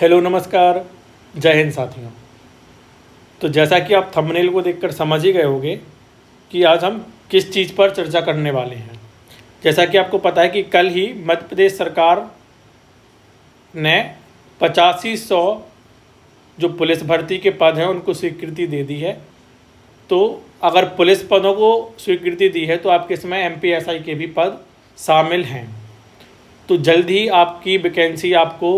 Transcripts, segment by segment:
Hello नमस्कार, जय हिंद साथियों। तो जैसा कि आप थंबनेल को देखकर समझ ही गए होंगे कि आज हम किस चीज़ पर चर्चा करने वाले हैं। जैसा कि आपको पता है कि कल ही मध्य प्रदेश सरकार ने 8500 जो पुलिस भर्ती के पद हैं उनको स्वीकृति दे दी है। तो अगर पुलिस पदों को स्वीकृति दी है तो आपके इसमें एमपीएसआई के भी पद शामिल हैं। तो जल्द ही आपकी वैकेंसी आपको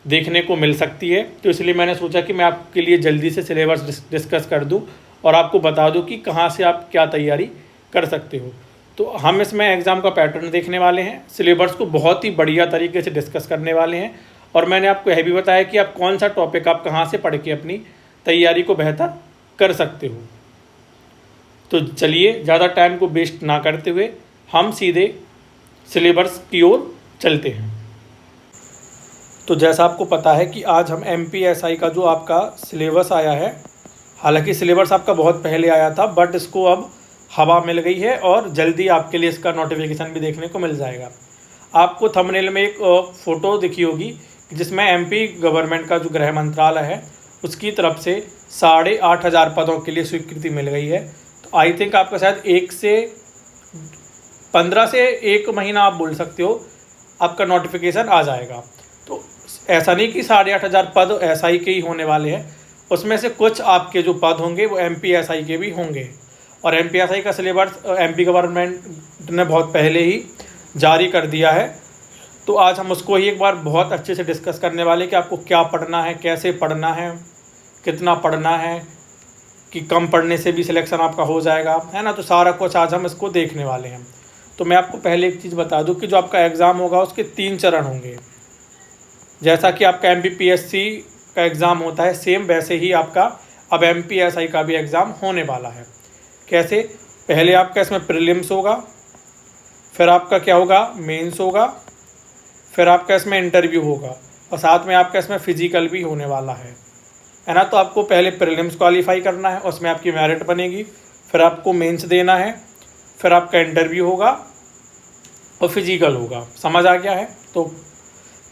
देखने को मिल सकती है। तो इसलिए मैंने सोचा कि मैं आपके लिए जल्दी से सिलेबस डिस्कस कर दूं और आपको बता दूं कि कहां से आप क्या तैयारी कर सकते हो। तो हम इसमें एग्ज़ाम का पैटर्न देखने वाले हैं, सिलेबस को बहुत ही बढ़िया तरीके से डिस्कस करने वाले हैं और मैंने आपको यह भी बताया कि आप कौन सा टॉपिक आप कहाँ से पढ़ के अपनी तैयारी को बेहतर कर सकते हो। तो चलिए ज़्यादा टाइम को वेस्ट ना करते हुए हम सीधे सिलेबस की ओर चलते हैं। तो जैसा आपको पता है कि आज हम एमपीएसआई का जो आपका सिलेबस आया है, हालांकि सिलेबस आपका बहुत पहले आया था बट इसको अब हवा मिल गई है और जल्दी आपके लिए इसका नोटिफिकेशन भी देखने को मिल जाएगा। आपको थंबनेल में एक फ़ोटो दिखी होगी जिसमें एमपी गवर्नमेंट का जो गृह मंत्रालय है उसकी तरफ से 8,500 पदों के लिए स्वीकृति मिल गई है। तो आई थिंक आपका शायद 15 से 1 महीना आप बोल सकते हो आपका नोटिफिकेशन आ जाएगा। तो ऐसा नहीं कि 8,500 पद एसआई के ही होने वाले हैं, उसमें से कुछ आपके जो पद होंगे वो एमपीएसआई के भी होंगे। और एमपीएसआई का सिलेबस एमपी गवर्नमेंट ने बहुत पहले ही जारी कर दिया है। तो आज हम उसको ही एक बार बहुत अच्छे से डिस्कस करने वाले कि आपको क्या पढ़ना है, कैसे पढ़ना है, कितना पढ़ना है, कि कम पढ़ने से भी सिलेक्शन आपका हो जाएगा, है ना। तो सारा कुछ आज हम इसको देखने वाले हैं। तो मैं आपको पहले एक चीज़ बता दूं कि जो आपका एग्ज़ाम होगा उसके 3 चरण होंगे। जैसा कि आपका एमपीपीएससी का एग्ज़ाम होता है सेम वैसे ही आपका अब एमपीएसआई का भी एग्ज़ाम होने वाला है। कैसे? पहले आपका इसमें प्रीलिम्स होगा, फिर आपका क्या होगा, मेंस होगा, फिर आपका इसमें इंटरव्यू होगा और साथ में आपका इसमें फिजिकल भी होने वाला है ना। तो आपको पहले प्रीलिम्स क्वालिफाई करना है, उसमें आपकी मेरिट बनेगी, फिर आपको मेंस देना है, फिर आपका इंटरव्यू होगा और फिजिकल होगा। समझ आ गया है?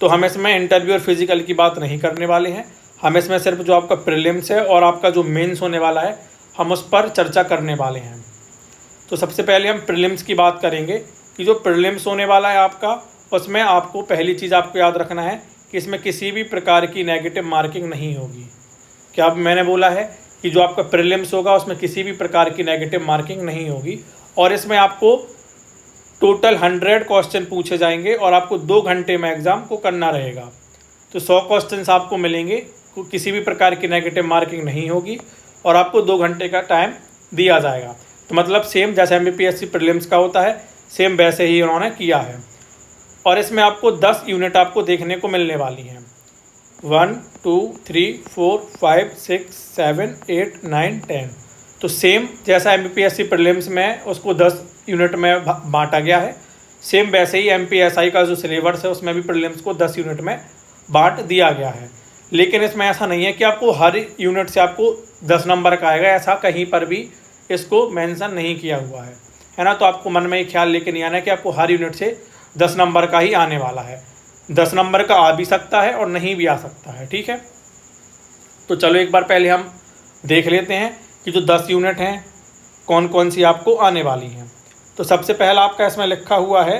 तो हम इसमें इंटरव्यू और फिजिकल की बात नहीं करने वाले हैं, हम इसमें सिर्फ जो आपका प्रीलिम्स है और आपका जो मेंस होने वाला है हम उस पर चर्चा करने वाले हैं। तो सबसे पहले हम प्रीलिम्स की बात करेंगे कि जो प्रीलिम्स होने वाला है आपका, उसमें आपको पहली चीज़ आपको याद रखना है कि इसमें किसी भी प्रकार की नेगेटिव मार्किंग नहीं होगी। क्या मैंने बोला है कि जो आपका प्रीलिम्स होगा उसमें किसी भी प्रकार की नेगेटिव मार्किंग नहीं होगी और इसमें आपको टोटल 100 क्वेश्चन पूछे जाएंगे और आपको 2 घंटे में एग्ज़ाम को करना रहेगा। तो 100 क्वेश्चन आपको मिलेंगे, किसी भी प्रकार की नेगेटिव मार्किंग नहीं होगी और आपको 2 घंटे का टाइम दिया जाएगा। तो मतलब सेम जैसे एमपीपीएससी प्रीलिम्स का होता है सेम वैसे ही उन्होंने किया है। और इसमें आपको 10 यूनिट आपको देखने को मिलने वाली हैं। 1 2 3 4 5 6 7 8 9 10। तो सेम जैसा एमपीपीएससी प्रीलिम्स में उसको 10 यूनिट में बांटा गया है, सेम वैसे ही एमपीएसआई का जो सिलेबस है उसमें भी प्रीलिम्स को 10 यूनिट में बांट दिया गया है। लेकिन इसमें ऐसा नहीं है कि आपको हर यूनिट से आपको 10 नंबर का आएगा, ऐसा कहीं पर भी इसको मेंशन नहीं किया हुआ है ना। तो आपको मन में ये ख्याल लेके नहीं आना है कि आपको हर यूनिट से 10 नंबर का ही आने वाला है। 10 नंबर का आ भी सकता है और नहीं भी आ सकता है, ठीक है। तो चलो एक बार पहले हम देख लेते हैं कि जो 10 यूनिट हैं कौन कौन सी आपको आने वाली हैं। तो सबसे पहला आपका इसमें लिखा हुआ है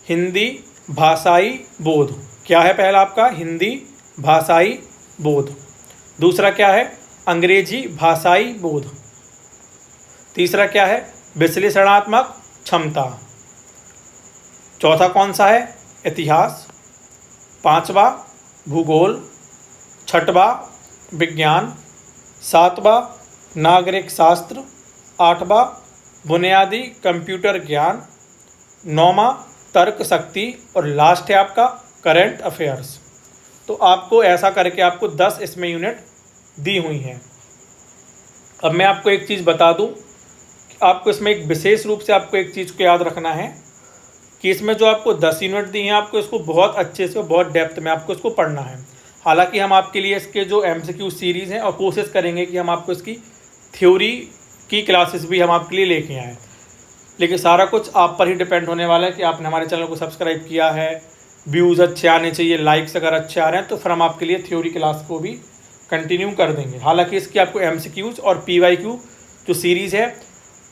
हिंदी भाषाई बोध। क्या है पहला आपका? हिंदी भाषाई बोध। दूसरा क्या है? अंग्रेजी भाषाई बोध। तीसरा क्या है? विश्लेषणात्मक क्षमता। चौथा कौन सा है? इतिहास। पांचवा भूगोल। छठवा विज्ञान। सातवां नागरिक शास्त्र। आठवां बुनियादी कंप्यूटर ज्ञान। नौवां तर्क शक्ति और लास्ट है आपका करंट अफेयर्स। तो आपको ऐसा करके आपको 10 इसमें यूनिट दी हुई हैं। अब मैं आपको एक चीज़ बता दूं कि आपको इसमें एक विशेष रूप से आपको एक चीज़ को याद रखना है कि इसमें जो आपको 10 यूनिट दी हैं आपको इसको बहुत अच्छे से बहुत डेप्थ में आपको इसको पढ़ना है। हालांकि हम आपके लिए इसके जो एमसीक्यू सीरीज़ हैं और कोशिश करेंगे कि हम आपको इसकी थ्योरी की क्लासेस भी हम आपके लिए लेके आएँ, लेकिन सारा कुछ आप पर ही डिपेंड होने वाला है कि आपने हमारे चैनल को सब्सक्राइब किया है, व्यूज़ अच्छे आने चाहिए, लाइक्स अगर अच्छे आ रहे हैं तो फिर हम आपके लिए थ्योरी क्लास को भी कंटिन्यू कर देंगे। हालांकि इसकी आपको MCQs और PYQ जो सीरीज़ है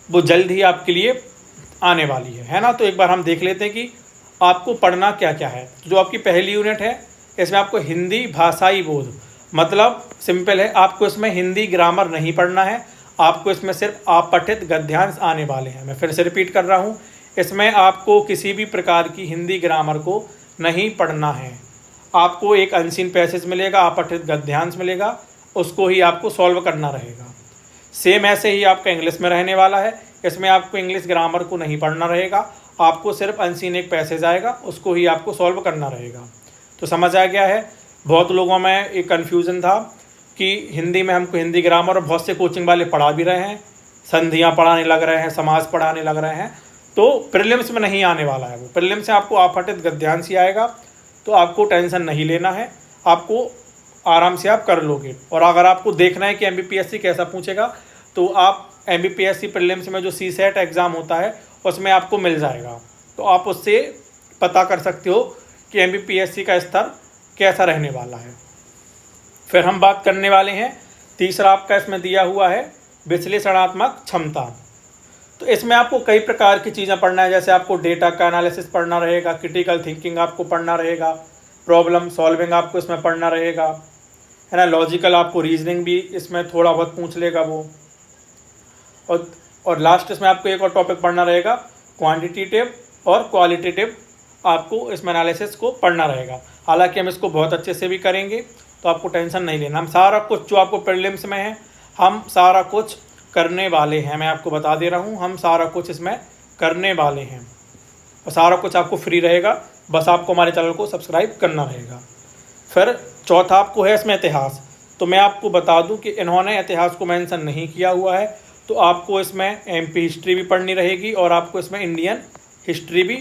वो जल्द ही आपके लिए आने वाली है ना। तो एक बार हम देख लेते हैं कि आपको पढ़ना क्या क्या है। जो आपकी पहली यूनिट है इसमें आपको हिंदी भाषाई बोध, मतलब सिंपल है, आपको इसमें हिंदी ग्रामर नहीं पढ़ना है, आपको इसमें सिर्फ अपठित गद्यांश आने वाले हैं। मैं फिर से रिपीट कर रहा हूँ, इसमें आपको किसी भी प्रकार की हिंदी ग्रामर को नहीं पढ़ना है। आपको एक अनसीन पैसेज मिलेगा, अपठित गद्यांश मिलेगा, उसको ही आपको सॉल्व करना रहेगा। सेम ऐसे ही आपका इंग्लिश में रहने वाला है, इसमें आपको इंग्लिश ग्रामर को नहीं पढ़ना रहेगा, आपको सिर्फ अनसीन एक पैसेज आएगा, उसको ही आपको सॉल्व करना रहेगा। तो समझ आ गया है। बहुत लोगों में एक कन्फ्यूज़न था कि हिंदी में हमको हिंदी ग्रामर, और बहुत से कोचिंग वाले पढ़ा भी रहे हैं, संधियाँ पढ़ाने लग रहे हैं, समास पढ़ाने लग रहे हैं, तो प्रीलिम्स में नहीं आने वाला है वो। प्रीलिम्स से आपको अपठित गद्यांश ही आएगा, तो आपको टेंशन नहीं लेना है, आपको आराम से आप कर लोगे। और अगर आपको देखना है कि MBPSC कैसा पूछेगा, तो आप MBPSC प्रीलिम्स में जो CSET एग्ज़ाम होता है उसमें आपको मिल जाएगा, तो आप उससे पता कर सकते हो कि MBPSC का स्तर कैसा रहने वाला है। फिर हम बात करने वाले हैं, तीसरा आपका इसमें दिया हुआ है विश्लेषणात्मक क्षमता। तो इसमें आपको कई प्रकार की चीज़ें पढ़ना है, जैसे आपको डेटा का एनालिसिस पढ़ना रहेगा, क्रिटिकल थिंकिंग आपको पढ़ना रहेगा, प्रॉब्लम सॉल्विंग आपको इसमें पढ़ना रहेगा, है ना, लॉजिकल आपको रीजनिंग भी इसमें थोड़ा बहुत पूछ लेगा वो, और लास्ट इसमें आपको एक और टॉपिक पढ़ना रहेगा, क्वांटिटेटिव और क्वालिटेटिव आपको इसमें एनालिसिस को पढ़ना रहेगा। हालांकि हम इसको बहुत अच्छे से भी करेंगे, तो आपको टेंशन नहीं लेना। हम सारा कुछ जो आपको प्रीलिम्स में है, हम सारा कुछ करने वाले हैं। मैं आपको बता दे रहा हूँ, हम सारा कुछ इसमें करने वाले हैं, और सारा कुछ आपको फ्री रहेगा, बस आपको हमारे चैनल को सब्सक्राइब करना रहेगा। फिर चौथा आपको है इसमें इतिहास। तो मैं आपको बता दूं कि इन्होंने इतिहास को मेंशन नहीं किया हुआ है, तो आपको इसमें MP हिस्ट्री भी पढ़नी रहेगी, और आपको इसमें इंडियन हिस्ट्री भी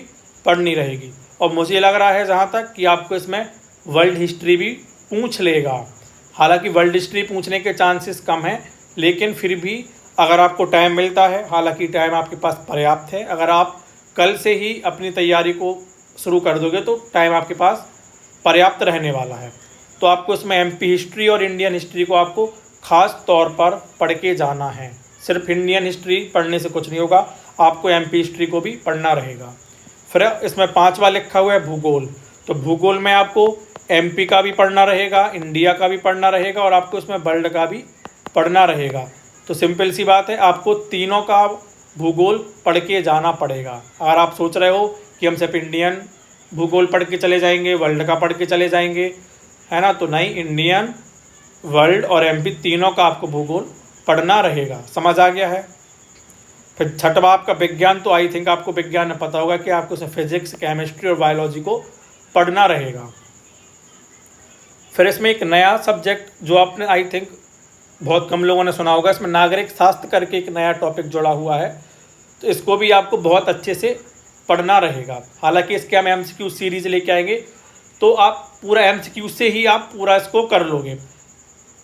पढ़नी रहेगी। और मुझे लग रहा है जहाँ तक कि आपको इसमें वर्ल्ड हिस्ट्री भी पूछ लेगा। हालांकि वर्ल्ड हिस्ट्री पूछने के चांसेस कम हैं, लेकिन फिर भी अगर आपको टाइम मिलता है, हालांकि टाइम आपके पास पर्याप्त है, अगर आप कल से ही अपनी तैयारी को शुरू कर दोगे तो टाइम आपके पास पर्याप्त रहने वाला है। तो आपको इसमें MP हिस्ट्री और इंडियन हिस्ट्री को आपको ख़ास तौर पर पढ़ के जाना है। सिर्फ इंडियन हिस्ट्री पढ़ने से कुछ नहीं होगा, आपको MP हिस्ट्री को भी पढ़ना रहेगा। फिर इसमें 5वां लिखा हुआ है भूगोल। तो भूगोल में आपको MP का भी पढ़ना रहेगा, इंडिया का भी पढ़ना रहेगा, और आपको इसमें वर्ल्ड का भी पढ़ना रहेगा। तो सिंपल सी बात है, आपको तीनों का भूगोल पढ़ के जाना पड़ेगा। अगर आप सोच रहे हो कि हम सिर्फ इंडियन भूगोल पढ़ के चले जाएंगे, वर्ल्ड का पढ़ के चले जाएंगे, है ना, तो नहीं, इंडियन, वर्ल्ड और MP तीनों का आपको भूगोल पढ़ना रहेगा। समझ आ गया है। फिर छठवा आपका विज्ञान। तो आई थिंक आपको विज्ञान में पता होगा कि आपको इसमें फिजिक्स, केमिस्ट्री और बायोलॉजी को पढ़ना रहेगा। फिर इसमें एक नया सब्जेक्ट जो आपने आई थिंक बहुत कम लोगों ने सुना होगा, इसमें नागरिक शास्त्र करके एक नया टॉपिक जुड़ा हुआ है, तो इसको भी आपको बहुत अच्छे से पढ़ना रहेगा। हालांकि इसके हम MCQ सीरीज़ लेके आएंगे, तो आप पूरा MCQ से ही आप पूरा इसको कर लोगे।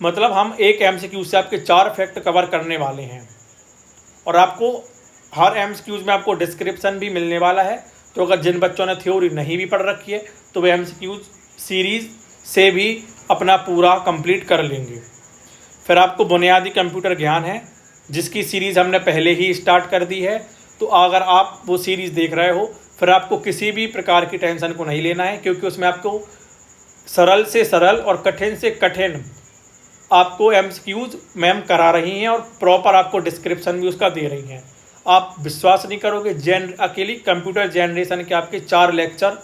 मतलब हम एक MCQ से आपके 4 फैक्ट कवर करने वाले हैं, और आपको हर MCQ में आपको डिस्क्रिप्शन भी मिलने वाला है। तो अगर जिन बच्चों ने थ्योरी नहीं भी पढ़ रखी है, तो वे MCQ सीरीज़ से भी अपना पूरा कंप्लीट कर लेंगे। फिर आपको बुनियादी कंप्यूटर ज्ञान है, जिसकी सीरीज़ हमने पहले ही स्टार्ट कर दी है। तो अगर आप वो सीरीज़ देख रहे हो, फिर आपको किसी भी प्रकार की टेंशन को नहीं लेना है, क्योंकि उसमें आपको सरल से सरल और कठिन से कठिन आपको MCQs मैम करा रही हैं, और प्रॉपर आपको डिस्क्रिप्शन भी उसका दे रही हैं। आप विश्वास नहीं करोगे, अकेली कंप्यूटर जनरेशन के आपके 4 लेक्चर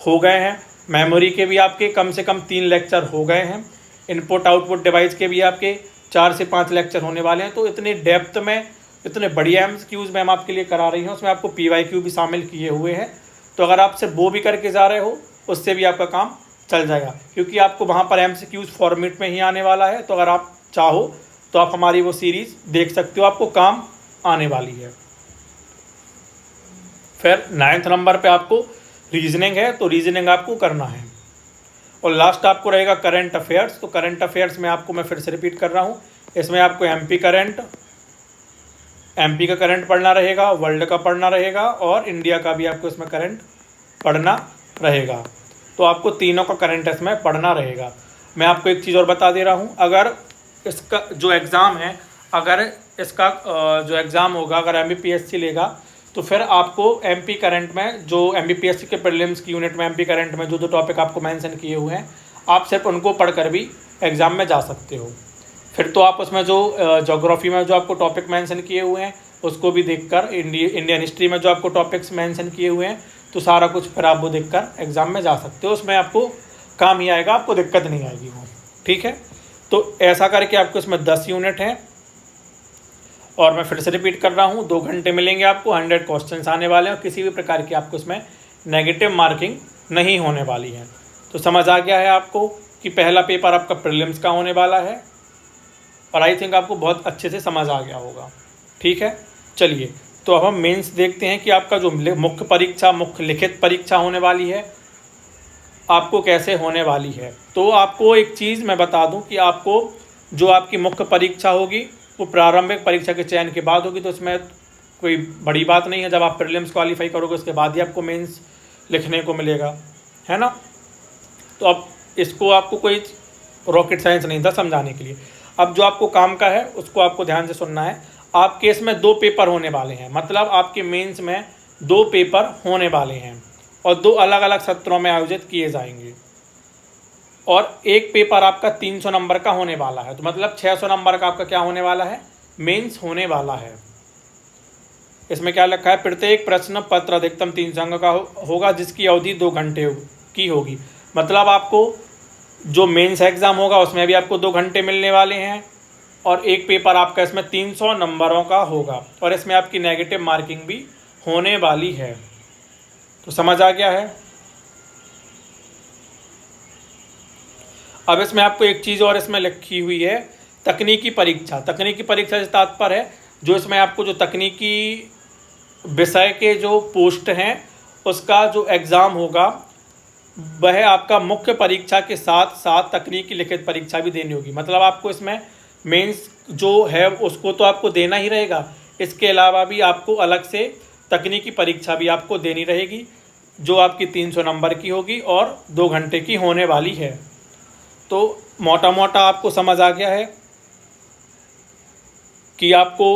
हो गए हैं, मेमोरी के भी आपके कम से कम 3 लेक्चर हो गए हैं, इनपुट आउटपुट डिवाइस के भी आपके 4 से 5 लेक्चर होने वाले हैं। तो इतने डेप्थ में, इतने बढ़िया MCQs मैम आपके लिए करा रही हैं, उसमें आपको PYQ भी शामिल किए हुए हैं। तो अगर आप सिर्फ वो भी करके जा रहे हो, उससे भी आपका काम चल जाएगा, क्योंकि आपको वहाँ पर MCQs फॉर्मेट में ही आने वाला है। तो अगर आप चाहो तो आप हमारी वो सीरीज़ देख सकते हो, आपको काम आने वाली है। फिर 9th नंबर पे आपको रीजनिंग है, तो रीजनिंग आपको करना है। और लास्ट आपको रहेगा करंट अफेयर्स। तो करंट अफेयर्स में आपको, मैं फिर से रिपीट कर रहा हूँ, इसमें आपको MP का करंट पढ़ना रहेगा, वर्ल्ड का पढ़ना रहेगा, और इंडिया का भी आपको इसमें करंट पढ़ना रहेगा। तो आपको तीनों का करंट इसमें पढ़ना रहेगा। मैं आपको एक चीज़ और बता दे रहा हूँ, अगर इसका जो एग्ज़ाम है, अगर इसका जो एग्ज़ाम होगा, अगर MBPSC लेगा तो फिर आपको MP करंट में, जो MBPSC के प्रीलिम्स की यूनिट में MP करंट में जो जो टॉपिक आपको मेंशन किए हुए हैं, आप सिर्फ उनको पढ़कर भी एग्ज़ाम में जा सकते हो। फिर तो आप उसमें जो ज्योग्राफी में जो आपको टॉपिक मेंशन किए हुए हैं उसको भी देखकर, इंडियन हिस्ट्री में जो आपको टॉपिक्स मेंशन किए हुए हैं, तो सारा कुछ फिर आप वो देखकर एग्ज़ाम में जा सकते हो। उसमें आपको काम ही आएगा, आपको दिक्कत नहीं आएगी वो। ठीक है, तो ऐसा करके आपको इसमें 10 यूनिट हैं। और मैं फिर से रिपीट कर रहा हूँ, 2 घंटे मिलेंगे आपको, 100 क्वेश्चन आने वाले हैं और किसी भी प्रकार की आपको इसमें नेगेटिव मार्किंग नहीं होने वाली है। तो समझ आ गया है आपको कि पहला पेपर आपका प्रीलिम्स का होने वाला है, और आई थिंक आपको बहुत अच्छे से समझ आ गया होगा। ठीक है, चलिए तो अब हम मेंस देखते हैं कि आपका जो मुख्य परीक्षा, मुख्य लिखित परीक्षा होने वाली है, आपको कैसे होने वाली है। तो आपको एक चीज़ मैं बता दूं कि आपको जो आपकी मुख्य परीक्षा होगी वो प्रारंभिक परीक्षा के चयन के बाद होगी, तो इसमें कोई बड़ी बात नहीं है। जब आप प्रीलिम्स क्वालिफाई करोगे उसके बाद ही आपको मेंस लिखने को मिलेगा, है ना। तो अब इसको आपको कोई रॉकेट साइंस नहीं था समझाने के लिए। अब जो आपको काम का है उसको आपको ध्यान से सुनना है। आपके इसमें 2 पेपर होने वाले हैं, मतलब आपके मेंस में 2 पेपर होने वाले हैं और 2 अलग अलग सत्रों में आयोजित किए जाएंगे। और एक पेपर आपका 300 नंबर का होने वाला है, तो मतलब 600 नंबर का आपका क्या होने वाला है, मेंस होने वाला है। इसमें क्या लिखा है, प्रत्येक प्रश्न पत्र अधिकतम 300 अंक का होगा, जिसकी अवधि 2 घंटे की होगी। मतलब आपको जो मेंस एग्ज़ाम होगा उसमें भी आपको 2 घंटे मिलने वाले हैं, और एक पेपर आपका इसमें 300 नंबरों का होगा, और इसमें आपकी नेगेटिव मार्किंग भी होने वाली है। तो समझ आ गया है। अब इसमें आपको एक चीज़ और इसमें लिखी हुई है, तकनीकी परीक्षा। तकनीकी परीक्षा से तात्पर्य है जो इसमें आपको जो तकनीकी विषय के जो पोस्ट हैं उसका जो एग्ज़ाम होगा वह आपका मुख्य परीक्षा के साथ साथ तकनीकी लिखित परीक्षा भी देनी होगी। मतलब आपको इसमें मेंस जो है उसको तो आपको देना ही रहेगा, इसके अलावा भी आपको अलग से तकनीकी परीक्षा भी आपको देनी रहेगी, जो आपकी 300 नंबर की होगी और 2 घंटे की होने वाली है। तो मोटा मोटा आपको समझ आ गया है कि आपको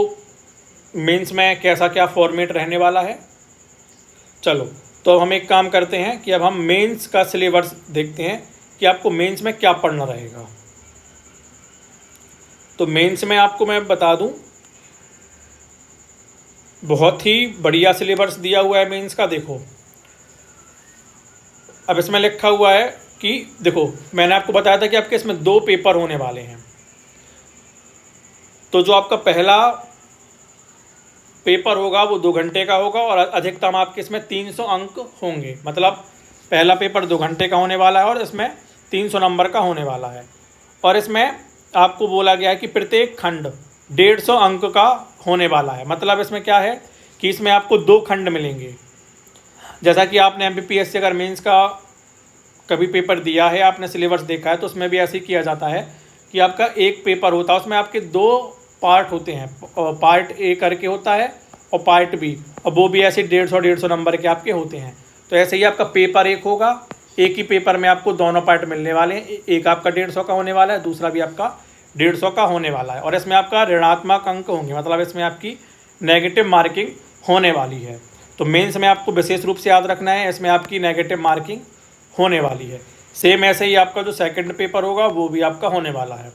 मेंस में कैसा क्या फॉर्मेट रहने वाला है। चलो तो अब हम एक काम करते हैं कि अब हम मेंस का सिलेबस देखते हैं कि आपको मेंस में क्या पढ़ना रहेगा। तो मेंस में आपको मैं बता दूं, बहुत ही बढ़िया सिलेबस दिया हुआ है मेंस का। देखो अब इसमें लिखा हुआ है कि देखो मैंने आपको बताया था कि आपके इसमें 2 पेपर होने वाले हैं। तो जो आपका पहला पेपर होगा वो 2 घंटे का होगा और अधिकतम आपके इसमें 300 अंक होंगे। मतलब पहला पेपर 2 घंटे का होने वाला है और इसमें 300 नंबर का होने वाला है। और इसमें आपको बोला गया है कि प्रत्येक खंड 150 अंक का होने वाला है। मतलब इसमें क्या है कि इसमें आपको 2 खंड मिलेंगे। जैसा कि आपने MBPSC अगर मेंस का कभी पेपर दिया है, आपने सिलेबस देखा है, तो उसमें भी ऐसे ही किया जाता है कि आपका एक पेपर होता है, उसमें आपके 2 पार्ट होते हैं, पार्ट ए करके होता है और पार्ट बी, और वो भी ऐसे 150 नंबर के आपके होते हैं। तो ऐसे ही आपका पेपर एक होगा, एक ही पेपर में आपको दोनों पार्ट मिलने वाले हैं। एक आपका 150 का होने वाला है, दूसरा भी आपका 150 का होने वाला है। और इसमें आपका ऋणात्मक अंक होंगे, मतलब इसमें आपकी नेगेटिव मार्किंग होने वाली है। तो मेंस में आपको विशेष रूप से याद रखना है, इसमें आपकी नेगेटिव मार्किंग होने वाली है। सेम ऐसे ही आपका जो सेकंड पेपर होगा वो भी आपका होने वाला है।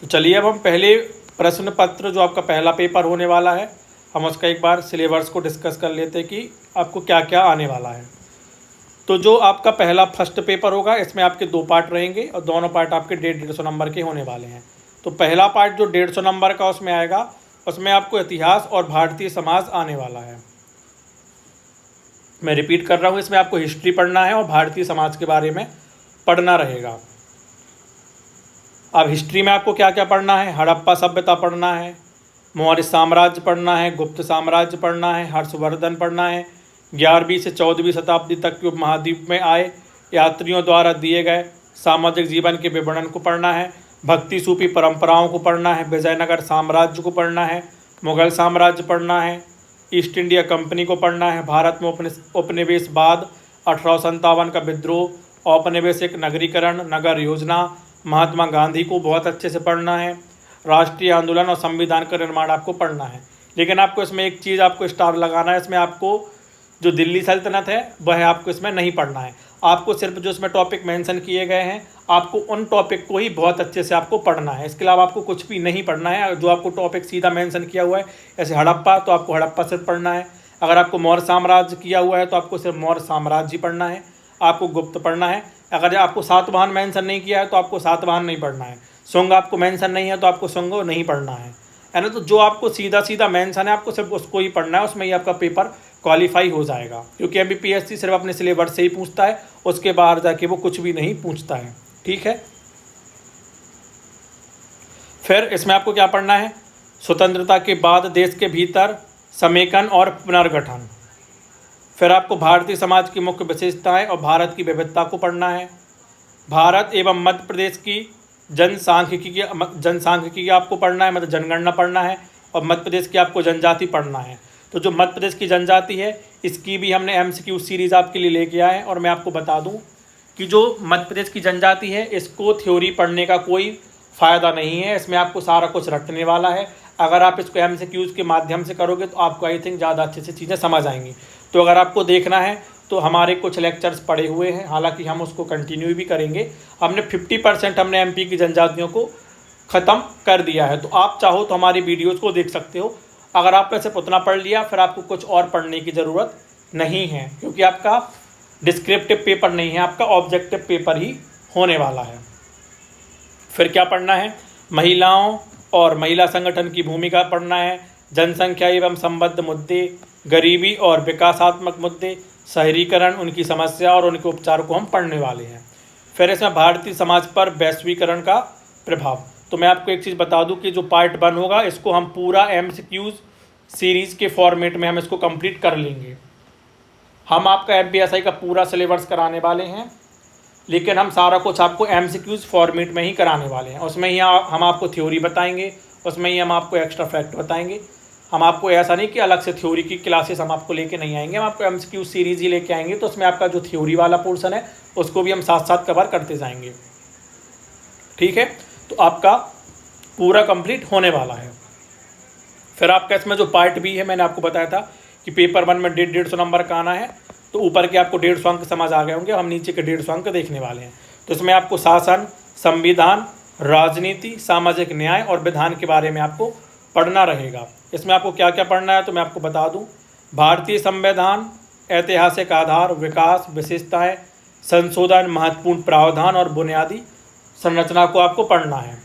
तो चलिए अब हम पहले प्रश्न पत्र, जो आपका पहला पेपर होने वाला है, हम उसका एक बार सिलेबस को डिस्कस कर लेते हैं कि आपको क्या क्या आने वाला है। तो जो आपका पहला फर्स्ट पेपर होगा, इसमें आपके 2 पार्ट रहेंगे और दोनों पार्ट आपके 150 नंबर के होने वाले हैं। तो पहला पार्ट जो 150 नंबर का उसमें आएगा, उसमें आपको इतिहास और भारतीय समाज आने वाला है। मैं रिपीट कर रहा हूँ, इसमें आपको हिस्ट्री पढ़ना है और भारतीय समाज के बारे में पढ़ना रहेगा। अब हिस्ट्री में आपको क्या क्या पढ़ना है, हड़प्पा सभ्यता पढ़ना है, मौर्य साम्राज्य पढ़ना है, गुप्त साम्राज्य पढ़ना है, हर्षवर्धन पढ़ना है, 11वीं से 14वीं शताब्दी तक के उपमहाद्वीप में आए यात्रियों द्वारा दिए गए सामाजिक जीवन के विवरण को पढ़ना है, भक्ति सूफी परंपराओं को पढ़ना है, विजयनगर साम्राज्य को पढ़ना है, मुगल साम्राज्य पढ़ना है, ईस्ट इंडिया कंपनी को पढ़ना है, भारत में उपनिवेशवाद, 1857 का विद्रोह औपनिवेशिक नगरीकरण, नगर योजना, महात्मा गांधी को बहुत अच्छे से पढ़ना है, राष्ट्रीय आंदोलन और संविधान का निर्माण आपको पढ़ना है। लेकिन आपको इसमें एक चीज़ आपको स्टार लगाना है, इसमें आपको जो दिल्ली सल्तनत है वह आपको इसमें नहीं पढ़ना है। आपको सिर्फ जो इसमें टॉपिक मेंशन किए गए हैं आपको उन टॉपिक को ही बहुत अच्छे से आपको पढ़ना है, इसके अलावा आपको कुछ भी नहीं पढ़ना है। जो आपको टॉपिक सीधा मेंशन किया हुआ है, जैसे हड़प्पा, तो आपको हड़प्पा सिर्फ पढ़ना है। अगर आपको मौर्य साम्राज्य किया हुआ है तो आपको सिर्फ मौर्य साम्राज्य ही पढ़ना है, आपको गुप्त पढ़ना है। अगर आपको सातवाहन मेंशन नहीं किया है तो आपको सातवाहन नहीं पढ़ना है। शुंग आपको मेंशन नहीं है तो आपको शुंग नहीं पढ़ना है ना। तो जो आपको सीधा सीधा मेंशन है आपको सिर्फ उसको ही पढ़ना है, उसमें ही आपका पेपर क्वालिफाई हो जाएगा। क्योंकि एमपीएससी सिर्फ अपने सिलेबस से ही पूछता है, उसके बाहर जाके वो कुछ भी नहीं पूछता है। ठीक है, फिर इसमें आपको क्या पढ़ना है, स्वतंत्रता के बाद देश के भीतर समेकन और पुनर्गठन। फिर आपको भारतीय समाज की मुख्य विशेषताएं और भारत की विविधता को पढ़ना है। भारत एवं मध्य प्रदेश की जनसांख्यिकी आपको पढ़ना है, मतलब जनगणना पढ़ना है। और मध्य प्रदेश की आपको जनजाति पढ़ना है। तो जो मध्य प्रदेश की जनजाति है इसकी भी हमने एमसीक्यू सीरीज़ आपके लिए लेके आए हैं। और मैं आपको बता दूं कि जो मध्य प्रदेश की जनजाति है इसको थ्योरी पढ़ने का कोई फ़ायदा नहीं है, इसमें आपको सारा कुछ रटने वाला है। अगर आप इसको एमसीक्यूज़ के माध्यम से करोगे तो आपको आई थिंक ज़्यादा अच्छे से चीज़ें समझ आएंगी। तो अगर आपको देखना है तो हमारे कुछ लेक्चर्स पड़े हुए हैं, हालांकि हम उसको कंटिन्यू भी करेंगे। हमने 50% हमने एमपी की जनजातियों को ख़त्म कर दिया है। तो आप चाहो तो हमारी वीडियोज़ को देख सकते हो। अगर आपने सिर्फ उतना पढ़ लिया फिर आपको कुछ और पढ़ने की ज़रूरत नहीं है, क्योंकि आपका डिस्क्रिप्टिव पेपर नहीं है, आपका ऑब्जेक्टिव पेपर ही होने वाला है। फिर क्या पढ़ना है, महिलाओं और महिला संगठन की भूमिका पढ़ना है, जनसंख्या एवं संबद्ध मुद्दे, गरीबी और विकासात्मक मुद्दे, शहरीकरण, उनकी समस्या और उनके उपचार को हम पढ़ने वाले हैं। फिर इसमें भारतीय समाज पर वैश्वीकरण का प्रभाव। तो मैं आपको एक चीज़ बता दूं कि जो पार्ट 1 होगा इसको हम पूरा एमसीक्यूज़ सीरीज़ के फॉर्मेट में हम इसको कंप्लीट कर लेंगे। हम आपका एमपीएसआई का पूरा सिलेबस कराने वाले हैं, लेकिन हम सारा कुछ आपको एमसीक्यूज़ फॉर्मेट में ही कराने वाले हैं। उसमें ही हम आपको थ्योरी बताएंगे, उसमें ही हम आपको एक्स्ट्रा फैक्ट बताएंगे। हम आपको ऐसा नहीं कि अलग से थ्योरी की क्लासेस हम आपको लेके नहीं आएंगे, हम आपको एमसीक्यू सीरीज़ ही लेके आएंगे। तो उसमें आपका जो थ्योरी वाला पोर्शन है उसको भी हम साथ साथ कवर करते जाएंगे। ठीक है, तो आपका पूरा कंप्लीट होने वाला है। फिर आपका इसमें जो पार्ट बी है, मैंने आपको बताया था कि पेपर 1 में 150 नंबर का आना है। तो ऊपर के आपको 150 अंक समझ आ गए होंगे, हम नीचे के 150 अंक देखने वाले हैं। तो इसमें आपको शासन, संविधान, राजनीति, सामाजिक न्याय और विधान के बारे में आपको पढ़ना रहेगा। इसमें आपको क्या क्या पढ़ना है तो मैं आपको बता दूं, भारतीय संविधान, ऐतिहासिक आधार, विकास, विशेषताएं, संशोधन, महत्वपूर्ण प्रावधान और बुनियादी संरचना को आपको पढ़ना है।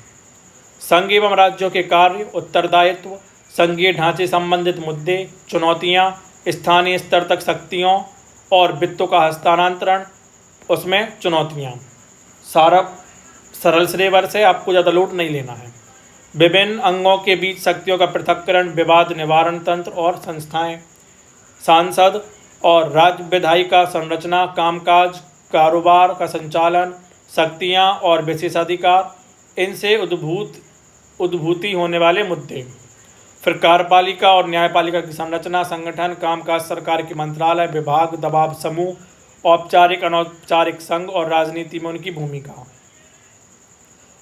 संघ एवं राज्यों के कार्य, उत्तरदायित्व, संघीय ढांचे संबंधित मुद्दे, चुनौतियां, स्थानीय स्तर तक शक्तियों और वित्तों का हस्तांतरण, उसमें चुनौतियां। सारा सरल सिलेबस है, आपको ज़्यादा लोड नहीं लेना है। विभिन्न अंगों के बीच शक्तियों का पृथक्करण, विवाद निवारण तंत्र और संस्थाएं, सांसद और राज्य विधायिका संरचना, कामकाज, कारोबार का संचालन, शक्तियां और विशेषाधिकार, इनसे उद्भूति होने वाले मुद्दे। फिर कार्यपालिका और न्यायपालिका की संरचना, संगठन, कामकाज, सरकार के मंत्रालय, विभाग, दबाव समूह, औपचारिक अनौपचारिक संघ और राजनीति में उनकी भूमिका।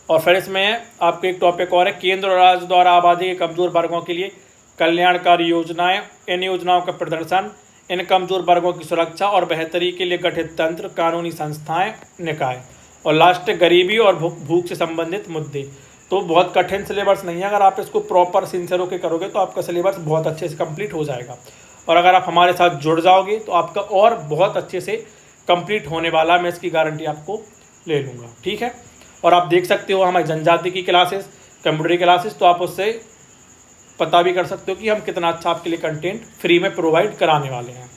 और फिर इसमें आपको एक टॉपिक और है, केंद्र और राज्य द्वारा आबादी के कमजोर वर्गों के लिए कल्याणकारी योजनाएं, इन योजनाओं का प्रदर्शन, इन कमजोर वर्गों की सुरक्षा और बेहतरी के लिए गठित तंत्र, कानूनी संस्थाएं, निकाय। और लास्ट गरीबी और भूख से संबंधित मुद्दे। तो बहुत कठिन सिलेबस नहीं है, अगर आप इसको प्रॉपर सिंसियर होकर करोगे तो आपका सिलेबस बहुत अच्छे से कंप्लीट हो जाएगा। और अगर आप हमारे साथ जुड़ जाओगे तो आपका और बहुत अच्छे से कंप्लीट होने वाला, मैं इसकी गारंटी आपको ले लूँगा। ठीक है, और आप देख सकते हो हमारी जनजाति की क्लासेस, कंप्यूटर क्लासेस, तो आप उससे पता भी कर सकते हो कि हम कितना अच्छा आपके लिए कंटेंट फ्री में प्रोवाइड कराने वाले हैं।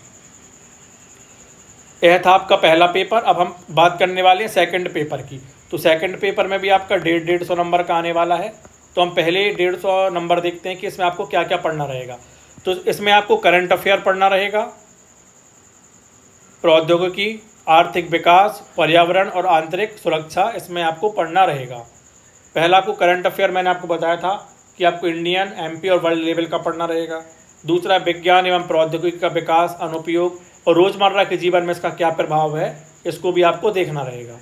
यह था आपका पहला पेपर। अब हम बात करने वाले हैं सेकंड पेपर की। तो सेकंड पेपर में भी आपका 150 नंबर का आने वाला है। तो हम पहले 150 नंबर देखते हैं कि इसमें आपको क्या क्या पढ़ना रहेगा। तो इसमें आपको करंट अफेयर पढ़ना रहेगा, प्रौद्योगिकी, आर्थिक विकास, पर्यावरण और आंतरिक सुरक्षा, इसमें आपको पढ़ना रहेगा। पहला आपको करंट अफेयर मैंने आपको बताया था कि आपको इंडियन, एमपी और वर्ल्ड लेवल का पढ़ना रहेगा। दूसरा विज्ञान एवं प्रौद्योगिकी का विकास, अनुपयोग और रोज़मर्रा के जीवन में इसका क्या प्रभाव है, इसको भी आपको देखना रहेगा।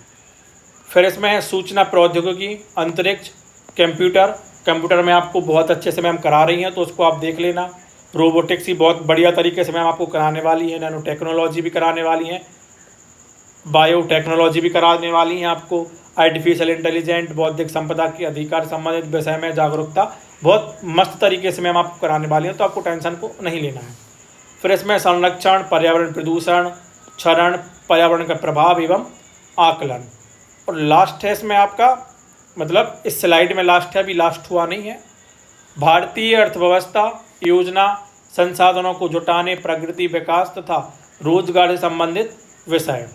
फिर इसमें है सूचना प्रौद्योगिकी, अंतरिक्ष, कंप्यूटर में आपको बहुत अच्छे से मैम करा रही हैं, तो उसको आप देख लेना। रोबोटिक्स ही बहुत बढ़िया तरीके से मैम आपको कराने वाली है, नैनो टेक्नोलॉजी भी कराने वाली हैं, बायोटेक्नोलॉजी भी कराने वाली हैं आपको, आर्टिफिशियल इंटेलिजेंट, बौद्धिक संपदा के अधिकार संबंधित विषय में जागरूकता बहुत मस्त तरीके से मैम आपको कराने वाली हैं, तो आपको टेंशन को नहीं लेना है। फिर इसमें संरक्षण, पर्यावरण प्रदूषण, क्षरण, पर्यावरण का प्रभाव एवं आकलन, और लास्ट है इसमें आपका, मतलब इस स्लाइड में लास्ट है, अभी लास्ट हुआ नहीं है, भारतीय अर्थव्यवस्था, योजना, संसाधनों को जुटाने, प्रगति, विकास तथा रोजगार से संबंधित विषय।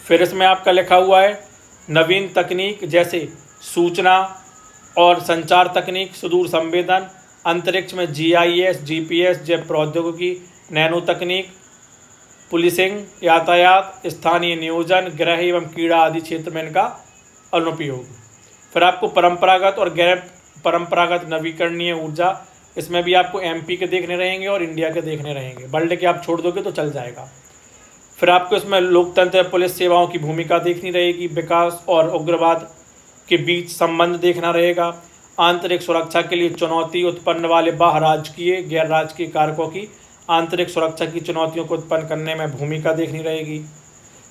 फिर इसमें आपका लिखा हुआ है नवीन तकनीक जैसे सूचना और संचार तकनीक, सुदूर संवेदन, अंतरिक्ष में GIS, GPS, जैव प्रौद्योगिकी, नैनो तकनीक, पुलिसिंग, यातायात, स्थानीय नियोजन, गृह एवं क्रीड़ा आदि क्षेत्र में इनका अनुपयोग। फिर आपको परंपरागत और गैर परंपरागत नवीकरणीय ऊर्जा, इसमें भी आपको MP के देखने रहेंगे और इंडिया के देखने रहेंगे, वर्ल्ड के आप छोड़ दोगे तो चल जाएगा। फिर आपको इसमें लोकतंत्र, पुलिस सेवाओं की भूमिका देखनी रहेगी, विकास और उग्रवाद के बीच संबंध देखना रहेगा, आंतरिक सुरक्षा के लिए चुनौती उत्पन्न वाले बाह्य राजकीय, गैर राजकीय कारकों की आंतरिक सुरक्षा की चुनौतियों को उत्पन्न करने में भूमिका देखनी रहेगी,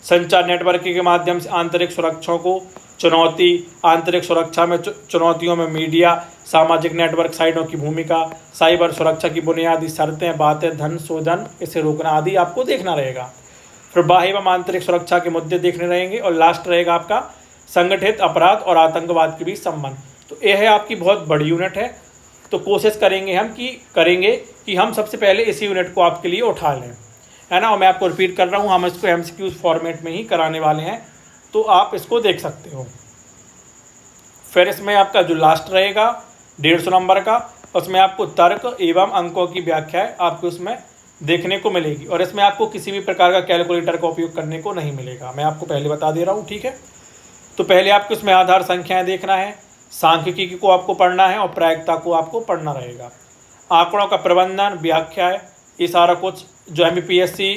संचार नेटवर्क के माध्यम से आंतरिक सुरक्षाओं को चुनौती, आंतरिक सुरक्षा में चुनौतियों में मीडिया, सामाजिक नेटवर्क साइटों की भूमिका, साइबर सुरक्षा की बुनियादी शर्तें, बातें, धन शोधन, इसे रोकना आदि आपको देखना रहेगा। फिर बाह्य एवं आंतरिक सुरक्षा के मुद्दे देखने रहेंगे, और लास्ट रहेगा आपका संगठित अपराध और आतंकवाद के बीच संबंध। तो यह है आपकी बहुत बड़ी यूनिट है, तो कोशिश करेंगे कि हम सबसे पहले इस यूनिट को आपके लिए उठा लें, है ना। और मैं आपको रिपीट कर रहा हूँ, हम इसको MCQ फॉर्मेट में ही कराने वाले हैं, तो आप इसको देख सकते हो। फिर इसमें आपका जो लास्ट रहेगा 150 नंबर का, उसमें आपको तर्क एवं अंकों की व्याख्याएं आपको इसमें देखने को मिलेगी, और इसमें आपको किसी भी प्रकार का कैलकुलेटर का उपयोग करने को नहीं मिलेगा, मैं आपको पहले बता दे रहा हूँ, ठीक है। तो पहले आपको इसमें आधार संख्याएं देखना है, सांख्यिकी को आपको पढ़ना है और प्रायिकता को आपको पढ़ना रहेगा, आंकड़ों का प्रबंधन, व्याख्या है, ये सारा कुछ जो MPSC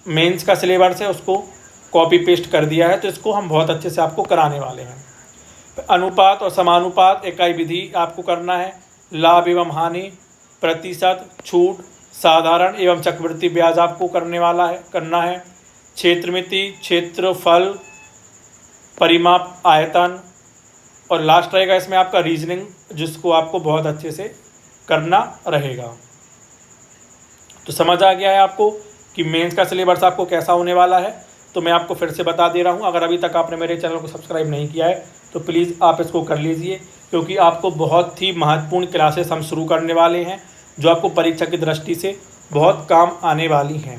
मेंस का सिलेबस है उसको कॉपी पेस्ट कर दिया है, तो इसको हम बहुत अच्छे से आपको कराने वाले हैं। अनुपात और समानुपात, इकाई विधि आपको करना है, लाभ एवं हानि, प्रतिशत, छूट, साधारण एवं चक्रवृद्धि ब्याज आपको करना है, क्षेत्रमिति, क्षेत्रफल, परिमाप, आयतन, और लास्ट रहेगा इसमें आपका रीजनिंग, जिसको आपको बहुत अच्छे से करना रहेगा। तो समझ आ गया है आपको कि मेंस का सिलेबस आपको कैसा होने वाला है। तो मैं आपको फिर से बता दे रहा हूँ, अगर अभी तक आपने मेरे चैनल को सब्सक्राइब नहीं किया है तो प्लीज़ आप इसको कर लीजिए, क्योंकि आपको बहुत ही महत्वपूर्ण क्लासेस हम शुरू करने वाले हैं, जो आपको परीक्षा की दृष्टि से बहुत काम आने वाली हैं।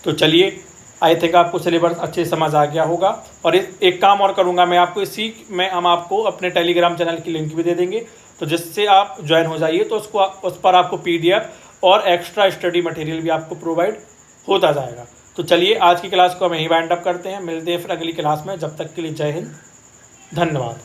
तो चलिए, आई थिंक आपको सिलेबस अच्छे से समझ आ गया होगा। और एक काम और करूंगा मैं आपको, इसी में हम आपको अपने टेलीग्राम चैनल की लिंक भी दे देंगे, तो जिससे आप ज्वाइन हो जाइए, तो उस पर आपको PDF और एक्स्ट्रा स्टडी मटेरियल भी आपको प्रोवाइड होता जाएगा। तो चलिए, आज की क्लास को हम यहीं वाइंड अप करते हैं, मिलते हैं फिर अगली क्लास में। जब तक के लिए जय हिंद, धन्यवाद।